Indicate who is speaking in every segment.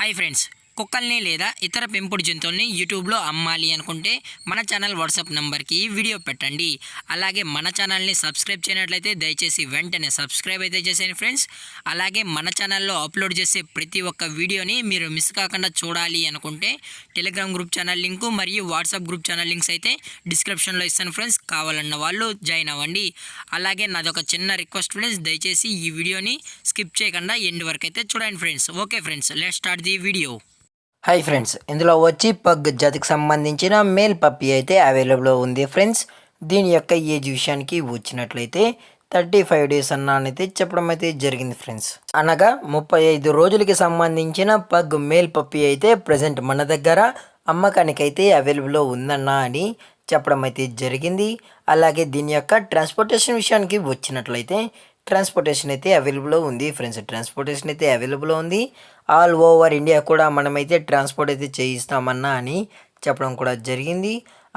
Speaker 1: Hi friends, కుక్కల్ని లేదా ఇతర పెంపుడు జంతువుల్ని యూట్యూబ్లో అమ్మాలి అనుకుంటే మన ఛానల్ వాట్సాప్ నెంబర్కి వీడియో పెట్టండి. అలాగే మన ఛానల్ని సబ్స్క్రైబ్ చేయనట్లయితే దయచేసి వెంటనే సబ్స్క్రైబ్ అయితే చేసేయండి ఫ్రెండ్స్. అలాగే మన ఛానల్లో అప్లోడ్ చేసే ప్రతి ఒక్క వీడియోని మీరు మిస్ కాకుండా చూడాలి అనుకుంటే టెలిగ్రామ్ గ్రూప్ ఛానల్ లింకు మరియు వాట్సాప్ గ్రూప్ ఛానల్ లింక్స్ అయితే డిస్క్రిప్షన్లో ఇస్తాను ఫ్రెండ్స్. కావాలన్న వాళ్ళు జాయిన్ అవ్వండి. అలాగే నాదొక చిన్న రిక్వెస్ట్ ఫ్రెండ్స్, దయచేసి ఈ వీడియోని స్కిప్ చేయకుండా ఎండ్ వరకు అయితే చూడండి friends. Okay friends, let's start the video.
Speaker 2: Hi friends, ఇందులో వచ్చి పగ్ జాతికి సంబంధించిన మేల్ పప్పీ అయితే అవైలబుల్లో ఉంది ఫ్రెండ్స్. దీని యొక్క ఏజ్ విషయానికి వచ్చినట్లయితే 35 డేస్ అన్నైతే చెప్పడం అయితే జరిగింది ఫ్రెండ్స్. అనగా 35 రోజులకి సంబంధించిన పగ్ మేల్ పప్పీ అయితే ప్రజెంట్ మన దగ్గర అమ్మకానికి అయితే అవైలబుల్లో ఉందన్నా అని చెప్పడం అయితే జరిగింది. అలాగే దీని యొక్క ట్రాన్స్పోర్టేషన్ విషయానికి వచ్చినట్లయితే ట్రాన్స్పోర్టేషన్ అయితే అవైలబుల్లో ఉంది ఫ్రెండ్స్. ట్రాన్స్పోర్టేషన్ అయితే అవైలబుల్లో ఉంది. ఆల్ ఓవర్ ఇండియా కూడా మనమైతే ట్రాన్స్పోర్ట్ అయితే చేయిస్తామన్నా అని చెప్పడం కూడా జరిగింది.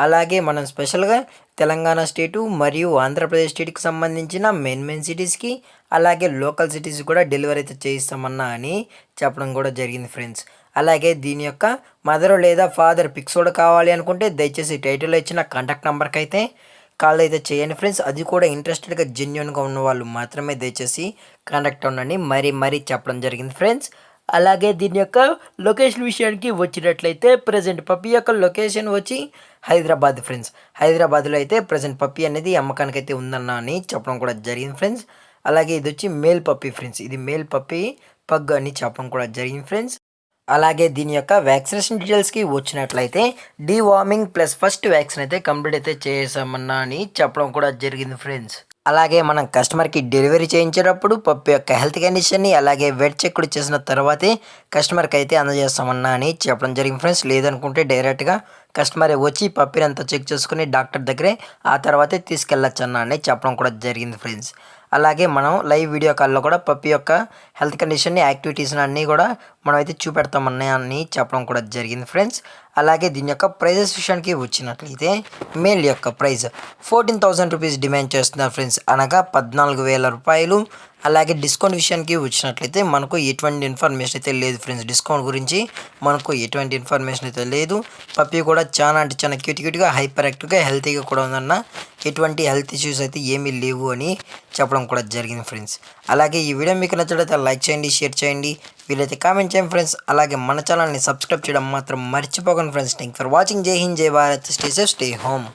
Speaker 2: అలాగే మనం స్పెషల్గా తెలంగాణ స్టేటు మరియు ఆంధ్రప్రదేశ్ స్టేట్కి సంబంధించిన మెయిన్ సిటీస్కి అలాగే లోకల్ సిటీస్ కూడా డెలివరీ అయితే చేయిస్తామన్నా అని చెప్పడం కూడా జరిగింది ఫ్రెండ్స్. అలాగే దీని యొక్క మదర్ లేదా ఫాదర్ పిక్స్ కూడా కావాలి అనుకుంటే దయచేసి టైటిల్లో ఇచ్చిన కాంటాక్ట్ నెంబర్కి అయితే కాల్ అయితే చేయండి ఫ్రెండ్స్. అది కూడా ఇంట్రెస్టెడ్గా జెన్యున్గా ఉన్న వాళ్ళు మాత్రమే దయచేసి కాంటాక్ట్ ఉండండి మరీ చెప్పడం జరిగింది ఫ్రెండ్స్. అలాగే దీని యొక్క లొకేషన్ విషయానికి వచ్చినట్లయితే ప్రజెంట్ పప్పీ యొక్క లొకేషన్ వచ్చి హైదరాబాద్ ఫ్రెండ్స్. హైదరాబాద్లో అయితే ప్రజెంట్ పప్పీ అనేది అమ్మకానికి అయితే ఉందన్న అని చెప్పడం కూడా జరిగింది ఫ్రెండ్స్. అలాగే ఇది వచ్చి మేల్ పప్పీ ఫ్రెండ్స్. ఇది మేల్ పప్పీ పగ్ అని చెప్పడం కూడా జరిగింది ఫ్రెండ్స్. అలాగే దీని యొక్క వ్యాక్సినేషన్ డీటెయిల్స్కి వచ్చినట్లయితే డీవార్మింగ్ ప్లస్ ఫస్ట్ వ్యాక్సిన్ అయితే కంప్లీట్ అయితే చేసామన్నా అని చెప్పడం కూడా జరిగింది ఫ్రెండ్స్. అలాగే మనం కస్టమర్కి డెలివరీ చేయించేటప్పుడు పప్పు యొక్క హెల్త్ కండిషన్ని అలాగే వెట్ చెక్ కూడా చేసిన తర్వాతే కస్టమర్కి అయితే అందజేస్తామన్నా అని చెప్పడం జరిగింది ఫ్రెండ్స్. లేదనుకుంటే డైరెక్ట్గా కస్టమర్ వచ్చి పప్పిని అంతా చెక్ చేసుకుని డాక్టర్ దగ్గరే ఆ తర్వాతే తీసుకెళ్ళచ్చు అన్న అని చెప్పడం కూడా జరిగింది ఫ్రెండ్స్. అలాగే మనం లైవ్ వీడియో కాల్లో కూడా పప్పి యొక్క హెల్త్ కండిషన్ని యాక్టివిటీస్ని అన్నీ కూడా మనం అయితే చూపెడతామని చెప్పడం కూడా జరిగింది ఫ్రెండ్స్. అలాగే దీని యొక్క ప్రైజెస్ విషయానికి వచ్చినట్లయితే మేల్ యొక్క ప్రైస్ 14,000 రూపీస్ డిమాండ్ చేస్తున్నారు ఫ్రెండ్స్. అనగా 14,000 రూపాయలు. అలాగే డిస్కౌంట్ విషయానికి వచ్చినట్లయితే మనకు ఎటువంటి ఇన్ఫర్మేషన్ అయితే లేదు ఫ్రెండ్స్. డిస్కౌంట్ గురించి మనకు ఎటువంటి ఇన్ఫర్మేషన్ అయితే లేదు. పప్పి కూడా చాలా అంటే చాలా క్యూట్గా హైపర్ యాక్టివ్గా హెల్తీగా కూడా ఉందన్న, ఎటువంటి హెల్త్ ఇష్యూస్ అయితే ఏమీ లేవు అని చెప్పడం కూడా జరిగింది ఫ్రెండ్స్. అలాగే ఈ వీడియో మీకు నచ్చినట్లయితే లైక్ చేయండి, షేర్ చేయండి, వీలైతే కామెంట్ చేయండి ఫ్రెండ్స్. అలాగే మన ఛానల్ని సబ్స్క్రైబ్ చేయడం మాత్రం మర్చిపోకండి ఫ్రెండ్స్. Thank for watching. జై హింద్, జై Bharat, stay safe, stay home.